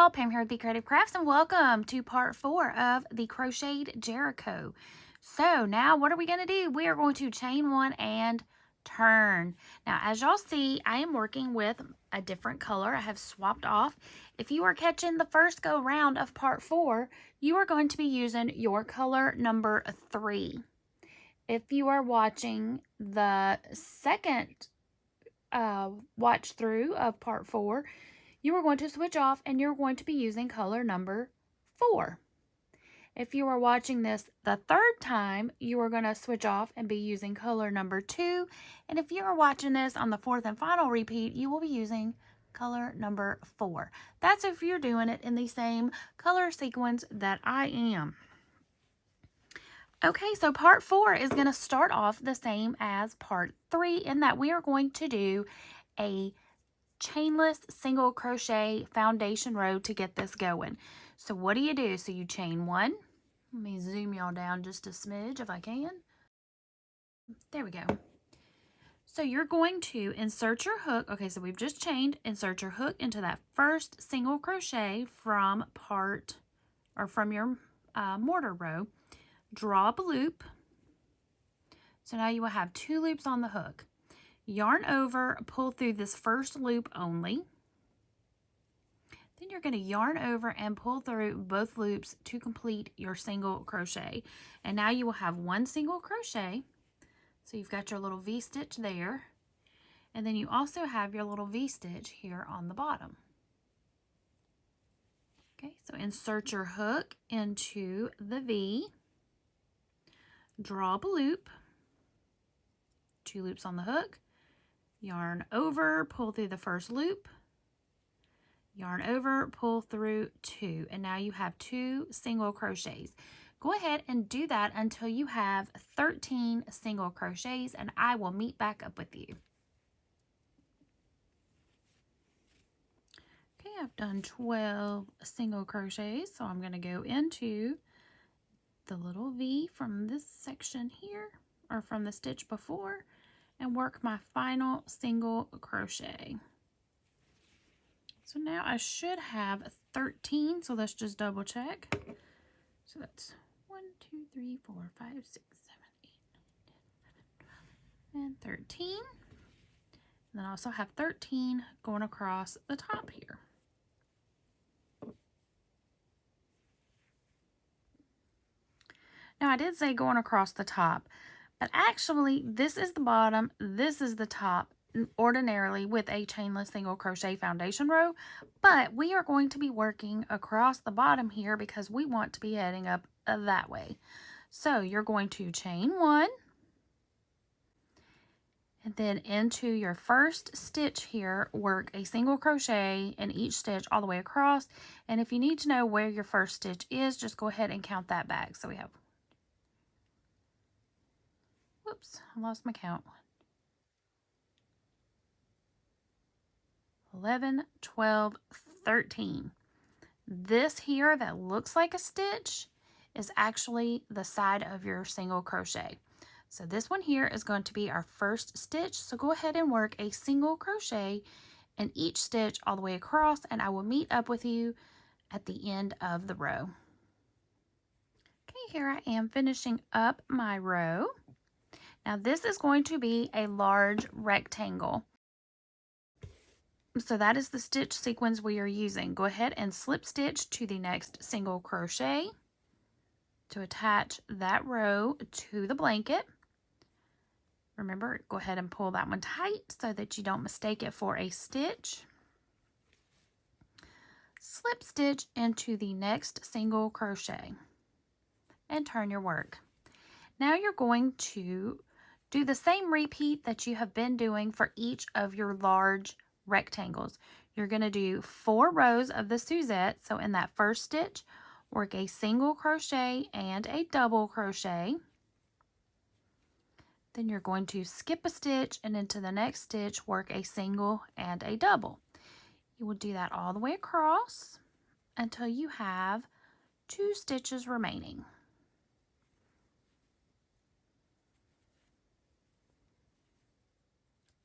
y'all, Pam here with the Creative Crafts, and welcome to part 4 of the Crocheted Jericho. So now what are we going to do? We are going to chain 1 and turn. Now as y'all see, I am working with a different color. I have swapped off. If you are catching the first go round of part 4, you are going to be using your color number 3. If you are watching the second watch through of part 4, you are going to switch off and you're going to be using color number 4. If you are watching this the third time, you are going to switch off and be using color number 2. And if you are watching this on the fourth and final repeat, you will be using color number 4. That's if you're doing it in the same color sequence that I am. Okay, so part 4 is going to start off the same as part 3 in that we are going to do a chainless single crochet foundation row to get this going. So what do? So you chain 1. Let me zoom y'all down just a smidge if I can. There we go. So you're going to insert your hook. Okay, so we've just chained. Insert your hook into that first single crochet from your mortar row. Draw up a loop. So now you will have 2 loops on the hook. Yarn over, pull through this first loop only. Then you're going to yarn over and pull through both loops to complete your single crochet. And now you will have 1 single crochet. So you've got your little V-stitch there. And then you also have your little V-stitch here on the bottom. Okay, so insert your hook into the V. Draw up a loop. 2 loops on the hook. Yarn over, pull through the first loop, yarn over, pull through 2, and now you have 2 single crochets. Go ahead and do that until you have 13 single crochets, and I will meet back up with you. Okay, I've done 12 single crochets, so I'm going to go into the little V from this section here, or from the stitch before, and work my final single crochet. So now I should have 13, so let's just double check. So that's 1, 2, 3, 4, 5, 6, 7, 8, 9, 10, 11, 12, and 13. And then I also have 13 going across the top here. Now I did say going across the top, but actually this is the bottom, this is the top, ordinarily with a chainless single crochet foundation row, but we are going to be working across the bottom here because we want to be heading up that way. So you're going to chain 1 and then into your first stitch here, work a single crochet in each stitch all the way across. And if you need to know where your first stitch is, just go ahead and count that back. So we have, whoops, I lost my count. 11, 12, 13. This here that looks like a stitch is actually the side of your single crochet. So this one here is going to be our first stitch. So go ahead and work a single crochet in each stitch all the way across, and I will meet up with you at the end of the row. Okay, here I am finishing up my row. Now this is going to be a large rectangle. So that is the stitch sequence we are using. Go ahead and slip stitch to the next single crochet to attach that row to the blanket. Remember, go ahead and pull that one tight so that you don't mistake it for a stitch. Slip stitch into the next single crochet and turn your work. Now you're going to do the same repeat that you have been doing for each of your large rectangles. You're going to do 4 rows of the Suzette. So in that first stitch, work a single crochet and a double crochet. Then you're going to skip a stitch and into the next stitch, work a single and a double. You will do that all the way across until you have 2 stitches remaining.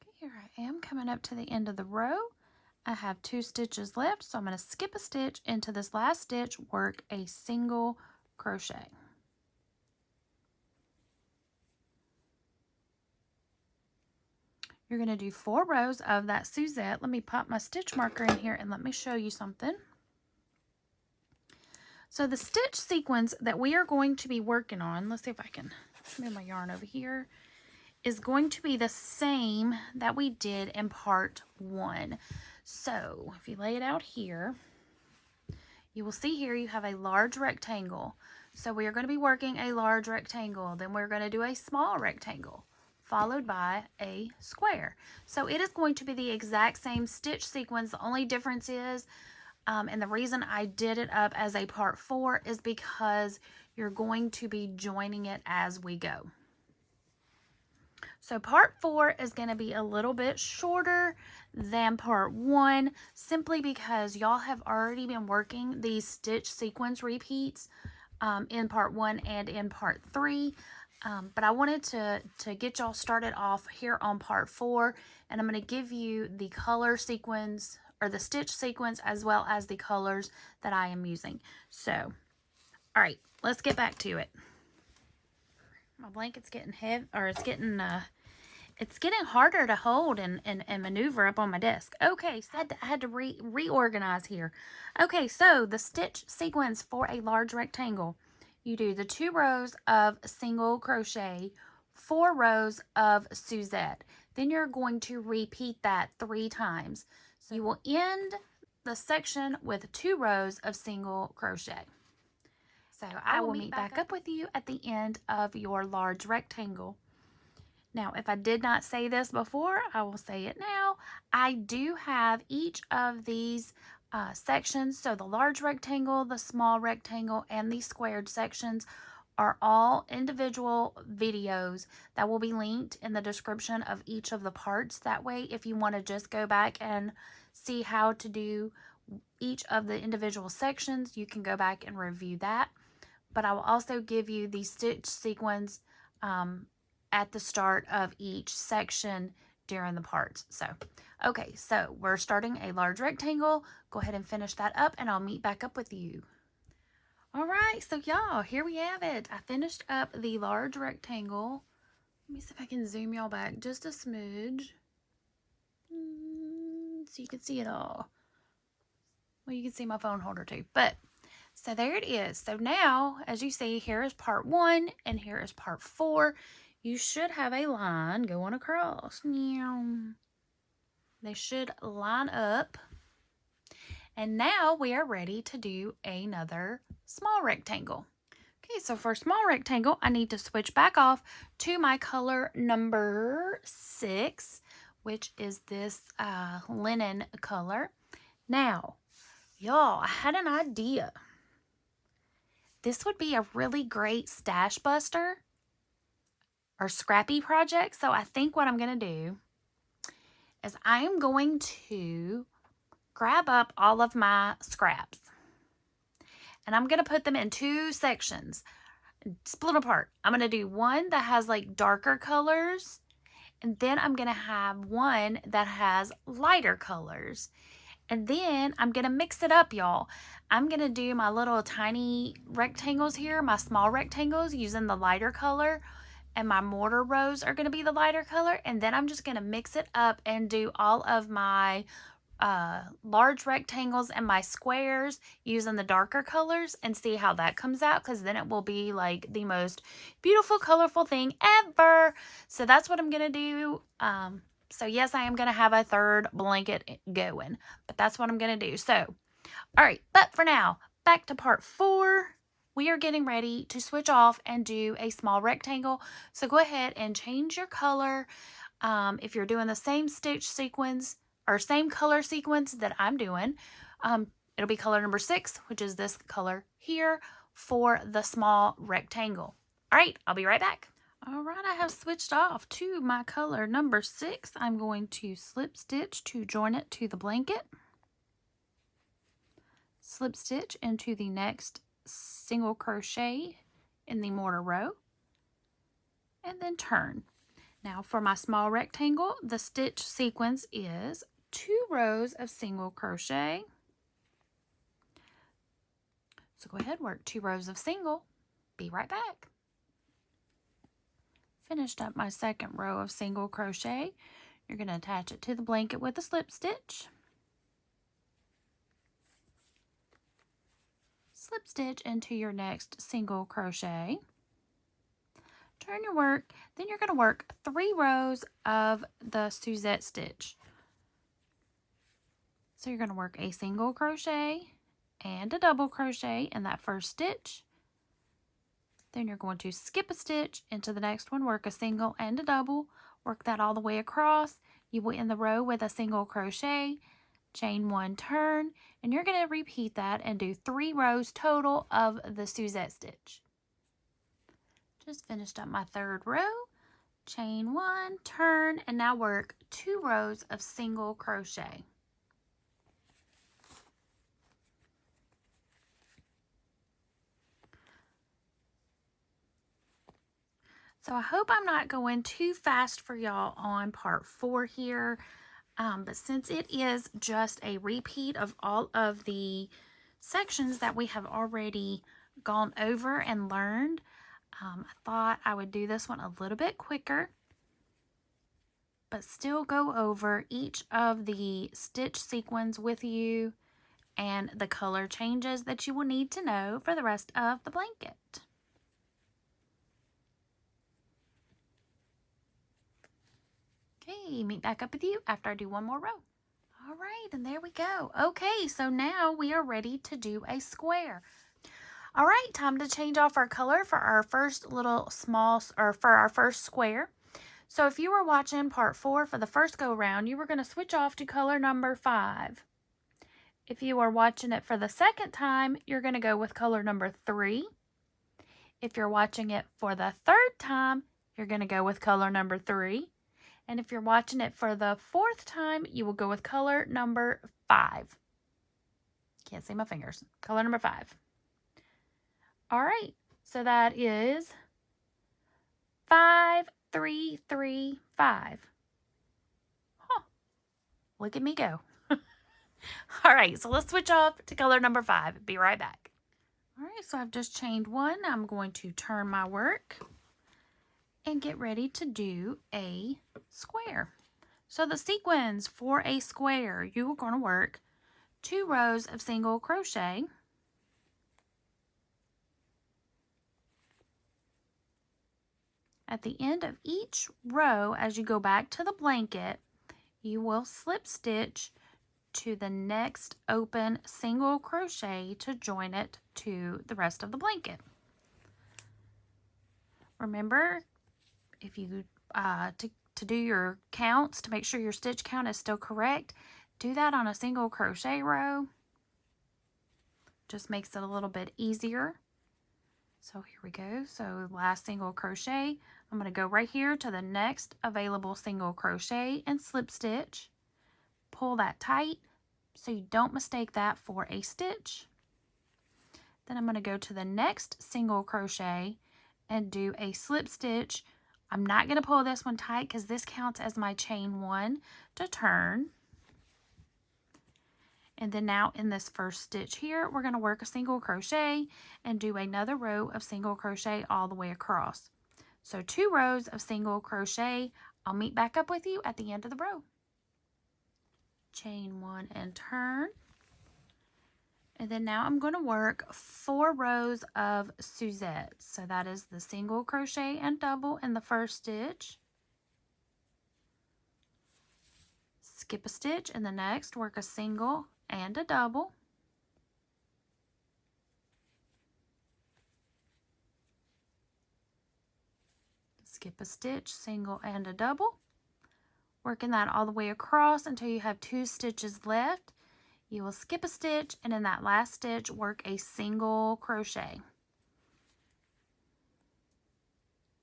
Okay, here I am coming up to the end of the row. I have 2 stitches left, so I'm going to skip a stitch into this last stitch, work a single crochet. You're going to do 4 rows of that Suzette. Let me pop my stitch marker in here and let me show you something. So the stitch sequence that we are going to be working on, let's see if I can move my yarn over here, is going to be the same that we did in part 1. So if you lay it out here, you will see here you have a large rectangle. So we are going to be working a large rectangle. Then we're going to do a small rectangle, followed by a square. So it is going to be the exact same stitch sequence. The only difference is, and the reason I did it up as a part 4 is because you're going to be joining it as we go. So part 4 is going to be a little bit shorter than part 1, simply because y'all have already been working these stitch sequence repeats in part 1 and in part 3. But I wanted to get y'all started off here on part 4, and I'm going to give you the color sequence or the stitch sequence as well as the colors that I am using. So, all right, let's get back to it. My blanket's getting heavy, or it's getting harder to hold and maneuver up on my desk. Okay, so I had to reorganize here. Okay, so the stitch sequence for a large rectangle. You do the 2 rows of single crochet, 4 rows of Suzette. Then you're going to repeat that 3 times. So you will end the section with 2 rows of single crochet. So I will meet back up with you at the end of your large rectangle. Now, if I did not say this before, I will say it now. I do have each of these sections. So the large rectangle, the small rectangle, and the squared sections are all individual videos that will be linked in the description of each of the parts. That way, if you want to just go back and see how to do each of the individual sections, you can go back and review that. But I will also give you the stitch sequence at the start of each section during the parts. So, okay, so we're starting a large rectangle. Go ahead and finish that up and I'll meet back up with you. All right, so y'all, here we have it. I finished up the large rectangle. Let me see if I can zoom y'all back just a smidge. So you can see it all. Well, you can see my phone holder too, but so there it is. So now, as you see, here is part 1 and here is part 4. You should have a line going across. They should line up. And now we are ready to do another small rectangle. Okay, so for a small rectangle, I need to switch back off to my color number 6, which is this linen color. Now, y'all, I had an idea. This would be a really great stash buster or scrappy project. So I think what I'm going to do is I am going to grab up all of my scraps and I'm going to put them in 2 sections, split apart. I'm going to do one that has like darker colors, and then I'm going to have one that has lighter colors. And then I'm going to mix it up, y'all. I'm going to do my little tiny rectangles here, my small rectangles, using the lighter color. And my mortar rows are going to be the lighter color. And then I'm just going to mix it up and do all of my large rectangles and my squares using the darker colors and see how that comes out, because then it will be like the most beautiful, colorful thing ever. So that's what I'm going to do. So yes, I am going to have a 3rd blanket going, but that's what I'm going to do. So, all right, but for now, back to part 4. We are getting ready to switch off and do a small rectangle. So go ahead and change your color. If you're doing the same stitch sequence or same color sequence that I'm doing, it'll be color number 6, which is this color here for the small rectangle. All right, I'll be right back. All right, I have switched off to my color number 6. I'm going to slip stitch to join it to the blanket. Slip stitch into the next single crochet in the mortar row, and then turn. Now for my small rectangle, the stitch sequence is 2 rows of single crochet. So go ahead, work 2 rows of single. Be right back. Finished up my second row of single crochet. You're going to attach it to the blanket with a slip stitch. Slip stitch into your next single crochet. Turn your work, then you're going to work 3 rows of the Suzette stitch. So you're going to work a single crochet and a double crochet in that first stitch. Then you're going to skip a stitch into the next one, work a single and a double, work that all the way across. You will end the row with a single crochet, chain 1, turn, and you're going to repeat that and do 3 rows total of the Suzette stitch. Just finished up my third row, chain 1, turn, and now work 2 rows of single crochet. So I hope I'm not going too fast for y'all on part 4 here, but since it is just a repeat of all of the sections that we have already gone over and learned, I thought I would do this one a little bit quicker, but still go over each of the stitch sequins with you and the color changes that you will need to know for the rest of the blanket. Okay, meet back up with you after I do one more row. All right, and there we go. Okay, so now we are ready to do a square. All right, time to change off our color for our first little small, or for our first square. So if you were watching part 4 for the first go round, you were going to switch off to color number 5. If you are watching it for the second time, you're going to go with color number 3. If you're watching it for the third time, you're going to go with color number 3. And if you're watching it for the 4th time, you will go with color number 5. Can't see my fingers. Color number 5. All right, so that is 5, 3, 3, 5. Huh. Look at me go. All right, so let's switch off to color number 5. Be right back. All right, so I've just chained 1. I'm going to turn my work and get ready to do a square. So the sequins for a square, you are going to work 2 rows of single crochet. At the end of each row, as you go back to the blanket, you will slip stitch to the next open single crochet to join it to the rest of the blanket. Remember, if you to do your counts to make sure your stitch count is still correct, do that on a single crochet row. Just makes it a little bit easier. So here we go. So last single crochet, I'm going to go right here to the next available single crochet and slip stitch. Pull that tight so you don't mistake that for a stitch. Then I'm going to go to the next single crochet and do a slip stitch. I'm not going to pull this one tight because this counts as my chain 1 to turn. And then now in this first stitch here, we're going to work a single crochet and do another row of single crochet all the way across. So 2 rows of single crochet. I'll meet back up with you at the end of the row. Chain 1 and turn. And then now I'm going to work 4 rows of Suzette. So that is the single crochet and double in the first stitch. Skip a stitch in the next, work a single and a double. Skip a stitch, single and a double. Working that all the way across until you have 2 stitches left. You will skip a stitch and in that last stitch work a single crochet.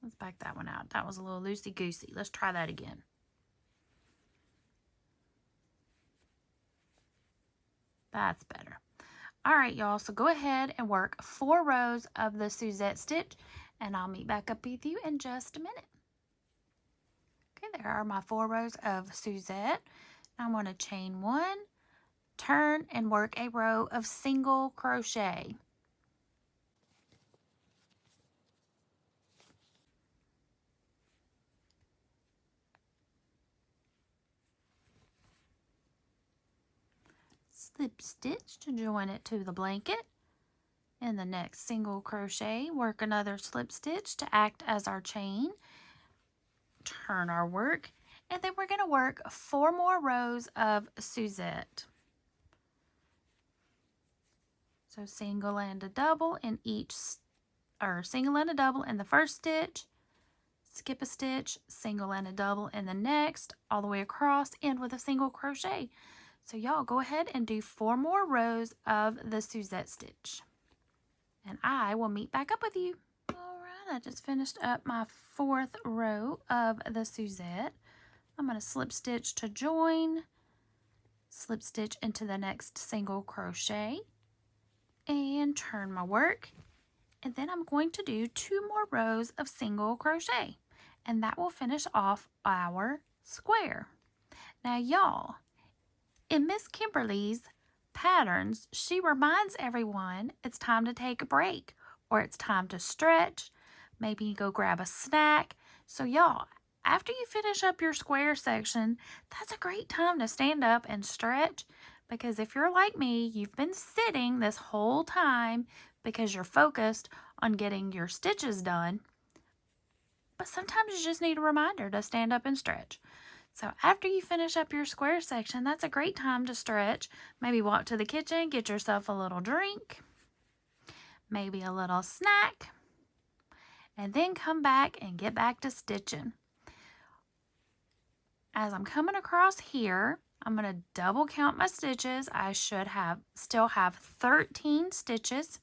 Let's back that one out. That was a little loosey-goosey. Let's try that again. That's better. All right, y'all, so go ahead and work 4 rows of the Suzette stitch and I'll meet back up with you in just a minute. Okay, there are my 4 rows of Suzette. I'm going to chain 1, turn, and work a row of single crochet. Slip stitch to join it to the blanket. In the next single crochet, work another slip stitch to act as our chain. Turn our work, and then we're going to work 4 more rows of Suzette. So single and a double in each, or single and a double in the first stitch, skip a stitch, single and a double in the next, all the way across, end with a single crochet. So y'all go ahead and do 4 more rows of the Suzette stitch. And I will meet back up with you. Alright, I just finished up my 4th row of the Suzette. I'm going to slip stitch to join, slip stitch into the next single crochet, and turn my work. And then I'm going to do 2 more rows of single crochet, and that will finish off our square. Now y'all, in Miss Kimberly's patterns, she reminds everyone it's time to take a break, or it's time to stretch, maybe go grab a snack. So y'all, after you finish up your square section, that's a great time to stand up and stretch, because if you're like me, you've been sitting this whole time because you're focused on getting your stitches done, but sometimes you just need a reminder to stand up and stretch. So after you finish up your square section, that's a great time to stretch. Maybe walk to the kitchen, get yourself a little drink, maybe a little snack, and then come back and get back to stitching. As I'm coming across here, I'm going to double count my stitches. I should still have 13 stitches.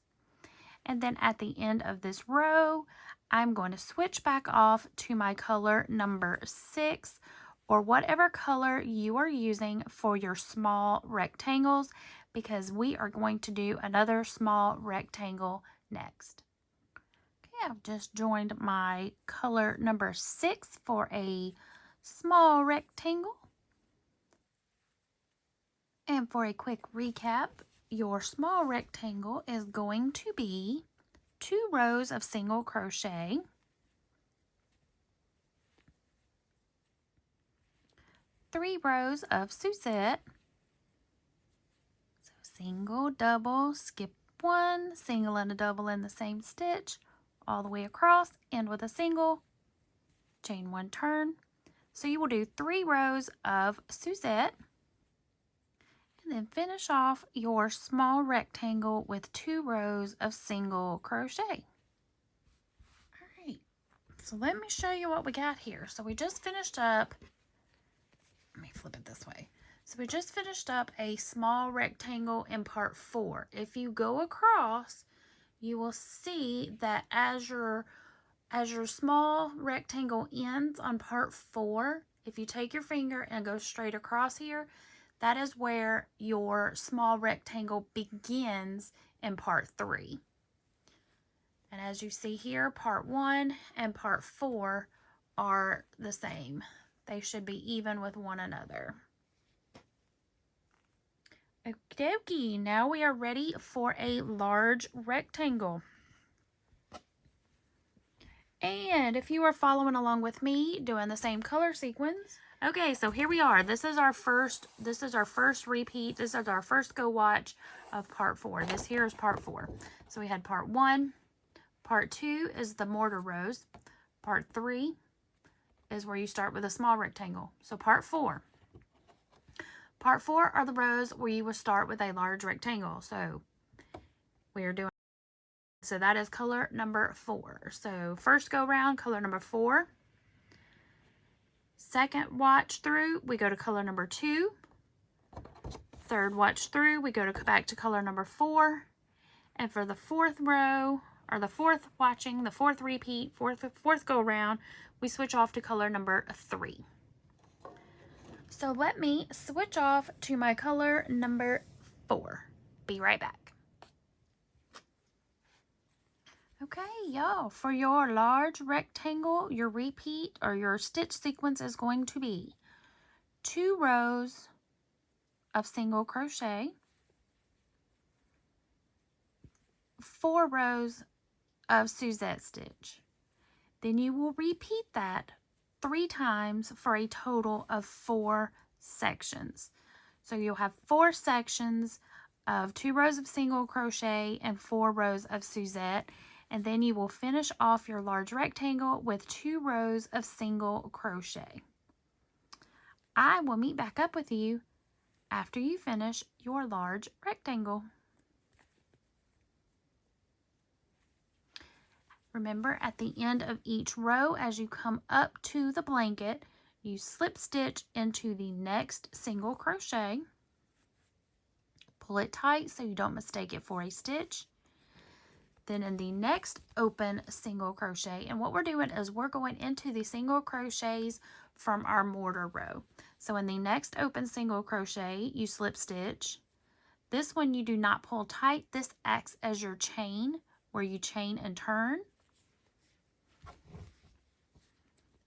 And then at the end of this row, I'm going to switch back off to my color number 6, or whatever color you are using for your small rectangles, because we are going to do another small rectangle next. Okay, I've just joined my color number 6 for a small rectangle. And for a quick recap, your small rectangle is going to be 2 rows of single crochet, 3 rows of Suzette, so single, double, skip 1, single and a double in the same stitch, all the way across, end with a single, chain 1, turn. So you will do 3 rows of Suzette, and then finish off your small rectangle with 2 rows of single crochet. Alright, so let me show you what we got here. So we just finished up, let me flip it this way. So we just finished up a small rectangle in part 4. If you go across, you will see that as your small rectangle ends on part 4, if you take your finger and go straight across here, that is where your small rectangle begins in part 3. And as you see here, part 1 and part 4 are the same. They should be even with one another. Okie dokie, now we are ready for a large rectangle. And if you are following along with me doing the same color sequence, okay, so here we are. This is our first repeat. This is our first go watch of part 4. This here is part 4. So we had part 1, part 2 is the mortar rows, part 3 is where you start with a small rectangle. So part 4 are the rows where you will start with a large rectangle. So we are doing, so that is color number 4. So first go round, color number 4. Second watch through, we go to color number 2. Third watch through, we go back to color number 4. And for the 4th row, or the 4th watching, the 4th repeat, fourth go around, we switch off to color number 3. So let me switch off to my color number 4. Be right back. Okay, y'all, for your large rectangle, your repeat or your stitch sequence is going to be 2 rows of single crochet, 4 rows of Suzette stitch. Then you will repeat that 3 times for a total of 4 sections. So you'll have 4 sections of 2 rows of single crochet and 4 rows of Suzette, and then you will finish off your large rectangle with 2 rows of single crochet. I will meet back up with you after you finish your large rectangle. Remember, at the end of each row, as you come up to the blanket, you slip stitch into the next single crochet. Pull it tight so you don't mistake it for a stitch. Then in the next open single crochet, and what we're doing is we're going into the single crochets from our mortar row. So in the next open single crochet, you slip stitch. This one you do not pull tight. This acts as your chain, where you chain and turn.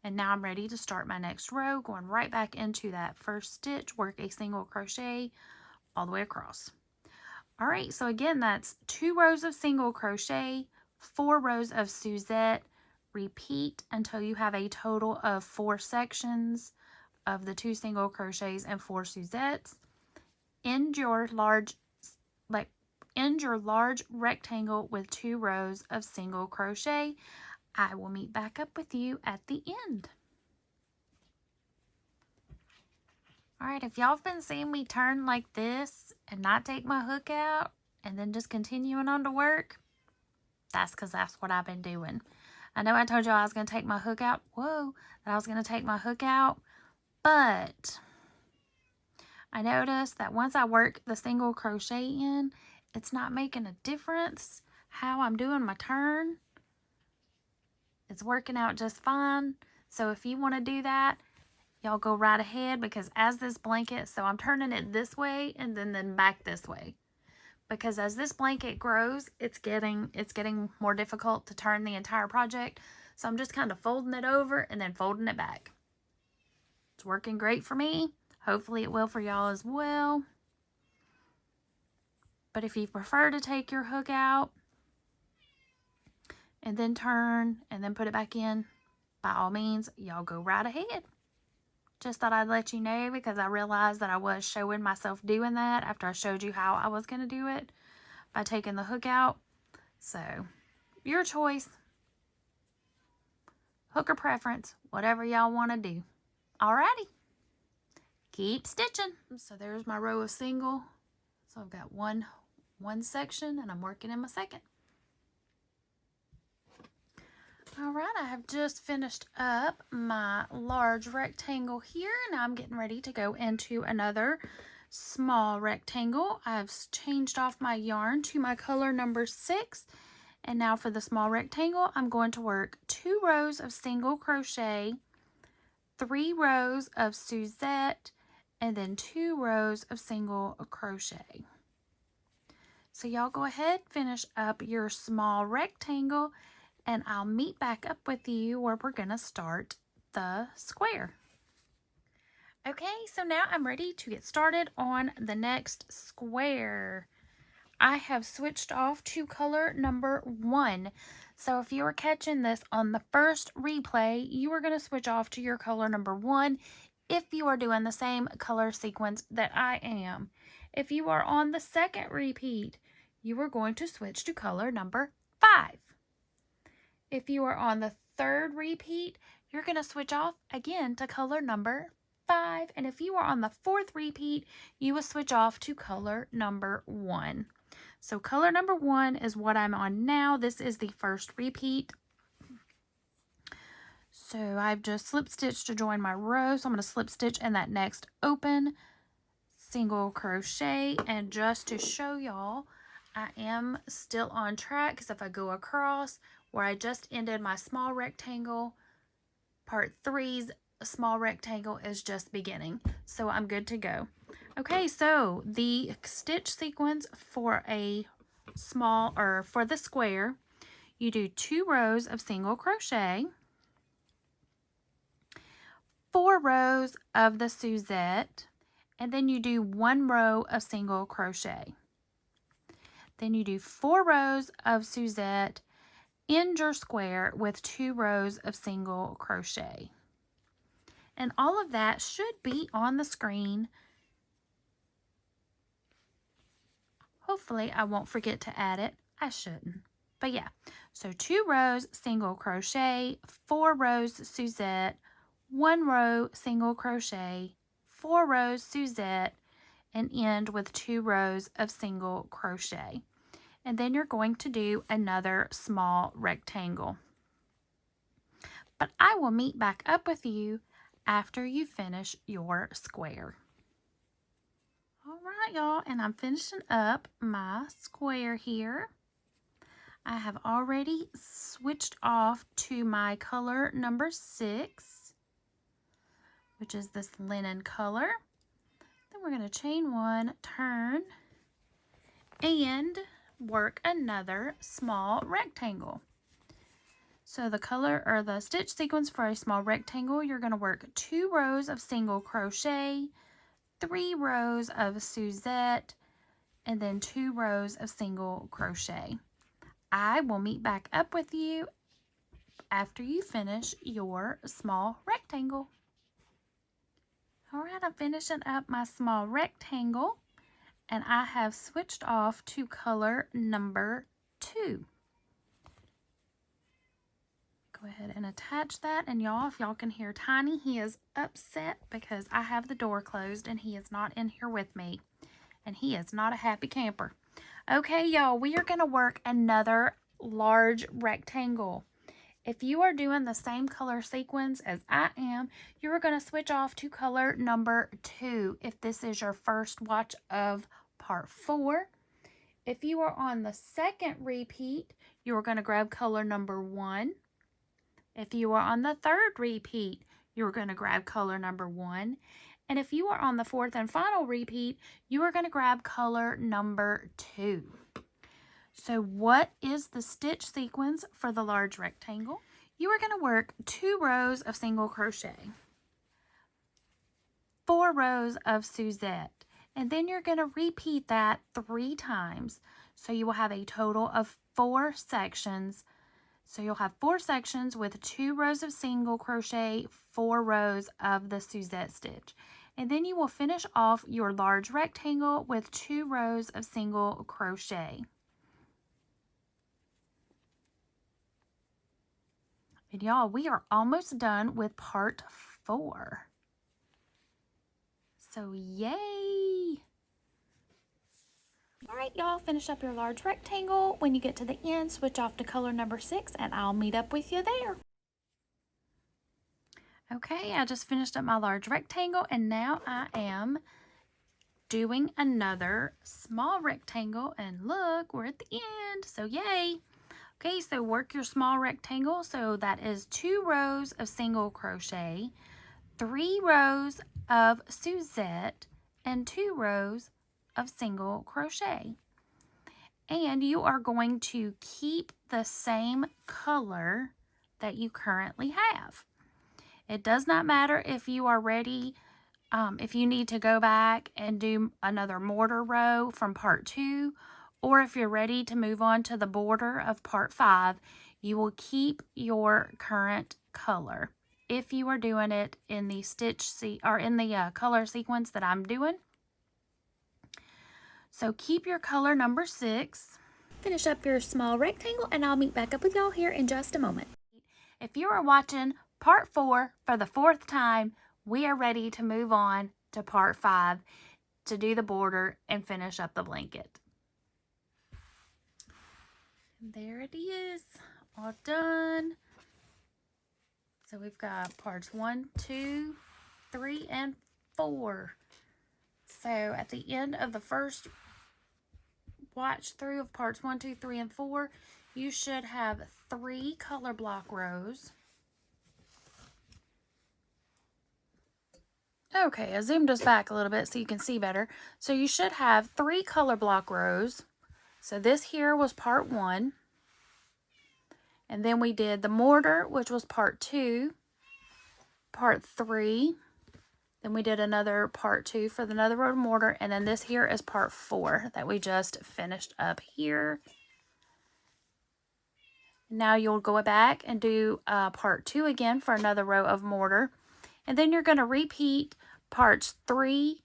And now I'm ready to start my next row, going right back into that first stitch, work a single crochet all the way across. All right, so again, that's 2 rows of single crochet, 4 rows of Suzette. Repeat until you have a total of 4 sections of the 2 single crochets and 4 Suzettes. End your large rectangle with 2 rows of single crochet. I will meet back up with you at the end. All right, if y'all have been seeing me turn like this and not take my hook out and then just continuing on to work, that's because that's what I've been doing. I know I told y'all I was going to take my hook out. That I was going to take my hook out, but I noticed that once I work the single crochet in, it's not making a difference how I'm doing my turn. It's working out just fine. So if you want to do that, y'all go right ahead, because as this blanket, so I'm turning it this way and then back this way. Because as this blanket grows, it's getting more difficult to turn the entire project. So I'm just kind of folding it over and then folding it back. It's working great for me. Hopefully it will for y'all as well. But if you prefer to take your hook out and then turn and then put it back in, by all means, y'all go right ahead. Just thought I'd let you know, because I realized that I was showing myself doing that after I showed you how I was going to do it by taking the hook out. So, your choice. Hooker preference, whatever y'all want to do. Alrighty. Keep stitching. So there's my row of single. So I've got one section and I'm working in my second. Alright, I have just finished up my large rectangle here, and I'm getting ready to go into another small rectangle. I've changed off my yarn to my color number 6, and now for the small rectangle, I'm going to work 2 rows of single crochet, 3 rows of Suzette, and then 2 rows of single crochet. So y'all go ahead, finish up your small rectangle, and I'll meet back up with you where we're going to start the square. Okay, so now I'm ready to get started on the next square. I have switched off to color number 1. So if you were catching this on the first replay, you are going to switch off to your color number 1 if you are doing the same color sequence that I am. If you are on the second repeat, you are going to switch to color number 5. If you are on the third repeat, you're going to switch off again to color number 5. And if you are on the fourth repeat, you will switch off to color number 1. So color number 1 is what I'm on now. This is the first repeat. So I've just slip stitched to join my row. So I'm going to slip stitch in that next open single crochet. And just to show y'all, I am still on track, because if I go across where I just ended my small rectangle, part 3's small rectangle is just beginning. So I'm good to go. Okay, so the stitch sequence for a small, or for the square, you do 2 rows of single crochet, 4 rows of the Suzette, and then you do 1 row of single crochet. Then you do 4 rows of Suzette, end your square with 2 rows of single crochet. And all of that should be on the screen. Hopefully I won't forget to add it. I shouldn't. But yeah, so 2 rows single crochet, 4 rows Suzette, 1 row single crochet, 4 rows Suzette, and end with 2 rows of single crochet. And then you're going to do another small rectangle. But I will meet back up with you after you finish your square. All right, y'all, and I'm finishing up my square here. I have already switched off to my color number 6, which is this linen color. Then we're going to chain 1, turn, and work another small rectangle. So the color or the stitch sequence for a small rectangle, you're going to work 2 rows of single crochet, 3 rows of Suzette, and then 2 rows of single crochet. I will meet back up with you after you finish your small rectangle. All right, I'm finishing up my small rectangle, and I have switched off to color number 2. Go ahead and attach that, and y'all, if y'all can hear Tiny, he is upset because I have the door closed and he is not in here with me, and he is not a happy camper. Okay, y'all, we are going to work another large rectangle. If you are doing the same color sequence as I am, you're going to switch off to color number 2 if this is your first watch of part 4. If you are on the second repeat, you're going to grab color number 1. If you are on the third repeat, you're going to grab color number 1. And if you are on the fourth and final repeat, you are going to grab color number 2. So what is the stitch sequence for the large rectangle? You are going to work 2 rows of single crochet, 4 rows of Suzette, and then you're going to repeat that 3 times. So you will have a total of 4 sections. So you'll have 4 sections with 2 rows of single crochet, 4 rows of the Suzette stitch. And then you will finish off your large rectangle with 2 rows of single crochet. And y'all, we are almost done with part 4. So yay! All right, y'all, finish up your large rectangle. When you get to the end, switch off to color number 6 and I'll meet up with you there. Okay, I just finished up my large rectangle and now I am doing another small rectangle, and look, we're at the end, so yay. Okay, so work your small rectangle. So that is 2 rows of single crochet, 3 rows of Suzette, and 2 rows of single crochet. And you are going to keep the same color that you currently have. It does not matter if you are ready, if you need to go back and do another mortar row from part 2, or if you're ready to move on to the border of part 5, you will keep your current color if you are doing it in the color sequence that I'm doing. So keep your color number 6. Finish up your small rectangle and I'll meet back up with y'all here in just a moment. If you are watching part 4 for the 4th time, we are ready to move on to part 5 to do the border and finish up the blanket. And there it is, all done. So we've got parts 1, 2, 3, and 4. So at the end of the first watch through of parts 1, 2, 3, and 4, you should have 3 color block rows. Okay, I zoomed us back a little bit so you can see better. So you should have 3 color block rows. So this here was part 1. And then we did the mortar, which was part 2, part 3, Then we did another part 2 for another row of mortar. And then this here is part 4 that we just finished up here. Now you'll go back and do part 2 again for another row of mortar. And then you're going to repeat parts 3,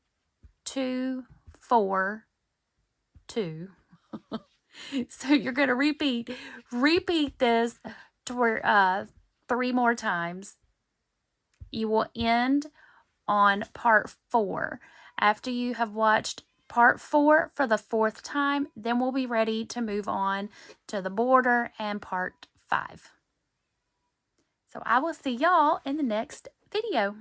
2, 4, 2. So you're going to repeat this to 3 more times. You will end on part 4. After you have watched part 4 for the 4th time, then we'll be ready to move on to the border and part 5. So I will see y'all in the next video.